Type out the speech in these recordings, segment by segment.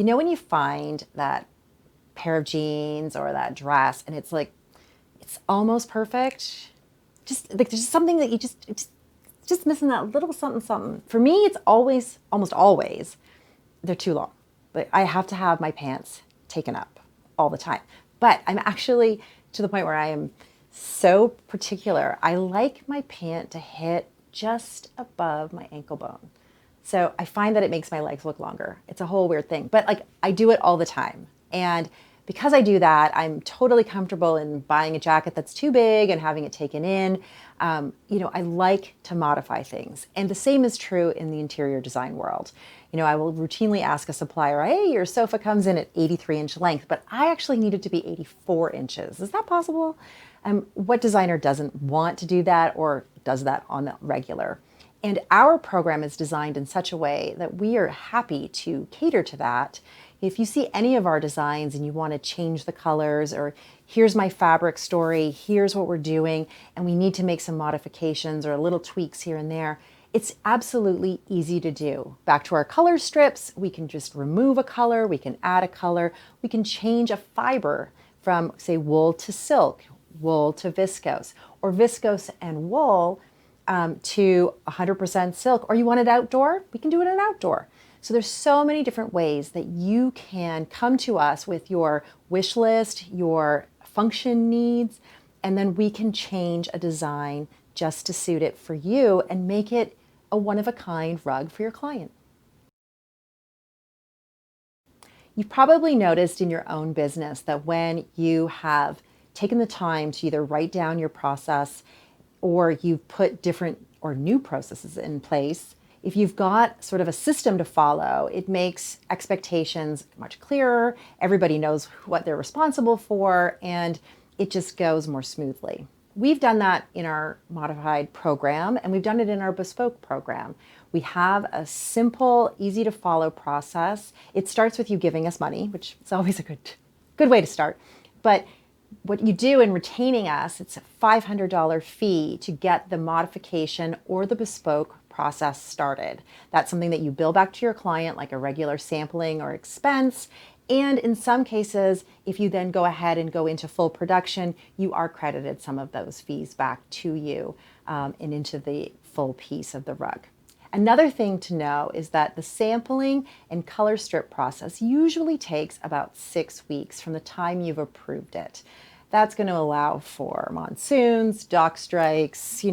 You know when you find that pair of jeans or that dress and it's like, it's almost perfect? Just like there's something that just missing that little something something. For me, it's always, almost always, they're too long. Like I have to have my pants taken up all the time. But I'm actually to the point where I am so particular. I like my pant to hit just above my ankle bone. So I find that it makes my legs look longer. It's a whole weird thing, but like I do it all the time. And because I do that, I'm totally comfortable in buying a jacket that's too big and having it taken in. I like to modify things. And the same is true in the interior design world. I will routinely ask a supplier, hey, your sofa comes in at 83-inch length, but I actually need it to be 84 inches. Is that possible? What designer doesn't want to do that or does that on the regular? And our program is designed in such a way that we are happy to cater to that. If you see any of our designs and you want to change the colors, or here's my fabric story, here's what we're doing, and we need to make some modifications or little tweaks here and there, it's absolutely easy to do. Back to our color strips, we can just remove a color, we can add a color, we can change a fiber from, say, wool to silk, wool to viscose, or viscose and wool to 100% silk, or you want it outdoor, we can do it in outdoor. So there's so many different ways that you can come to us with your wish list, your function needs, and then we can change a design just to suit it for you and make it a one-of-a-kind rug for your client. You've probably noticed in your own business that when you have taken the time to either write down your process or you've put different or new processes in place, if you've got sort of a system to follow, it makes expectations much clearer. Everybody knows what they're responsible for, and it just goes more smoothly. We've done that in our modified program, and we've done it in our bespoke program. We have a simple, easy to follow process. It starts with you giving us money, which is always a good way to start. But what you do in retaining us, it's a $500 fee to get the modification or the bespoke process started. That's something that you bill back to your client like a regular sampling or expense. And in some cases, if you then go ahead and go into full production, you are credited some of those fees back to you and into the full piece of the rug. Another thing to know is that the sampling and color strip process usually takes about 6 weeks from the time you've approved it. That's going to allow for monsoons, dock strikes,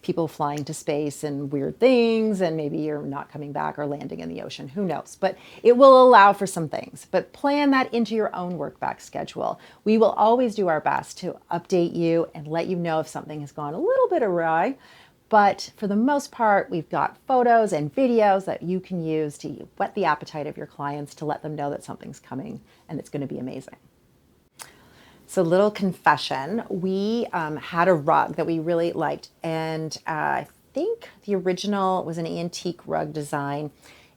people flying to space and weird things, and maybe you're not coming back or landing in the ocean, who knows? But it will allow for some things, but plan that into your own work back schedule. We will always do our best to update you and let you know if something has gone a little bit awry, but for the most part, we've got photos and videos that you can use to whet the appetite of your clients to let them know that something's coming and it's going to be amazing. So little confession, we had a rug that we really liked, and I think the original was an antique rug design,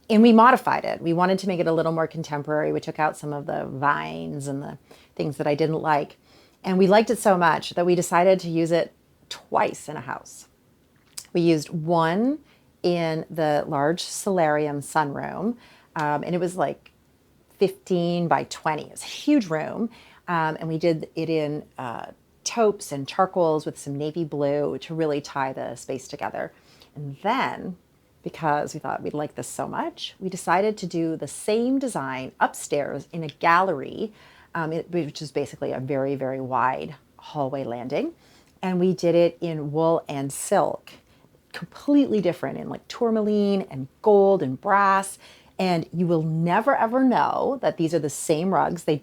and we modified it. We wanted to make it a little more contemporary. We took out some of the vines and the things that I didn't like, and we liked it so much that we decided to use it twice in a house. We used one in the large solarium sunroom, and it was like 15 by 20. It was a huge room. And we did it in taupes and charcoals with some navy blue to really tie the space together. And then, because we thought we'd like this so much, we decided to do the same design upstairs in a gallery, which is basically a very, very wide hallway landing. And we did it in wool and silk, completely different, in like tourmaline and gold and brass. And you will never, ever know that these are the same rugs. They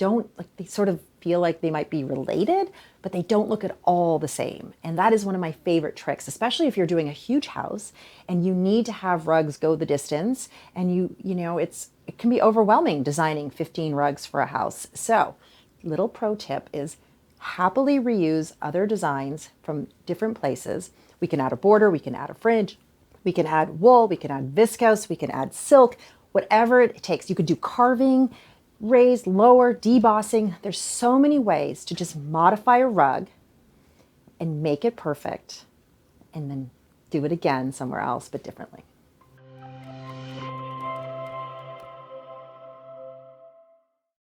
sort of feel like they might be related, but they don't look at all the same. And that is one of my favorite tricks, especially if you're doing a huge house and you need to have rugs go the distance. And it can be overwhelming designing 15 rugs for a house. So, little pro tip is happily reuse other designs from different places. We can add a border, we can add a fringe, we can add wool, we can add viscose, we can add silk, whatever it takes. You could do carving, raise, lower, debossing. There's so many ways to just modify a rug and make it perfect and then do it again somewhere else, but differently.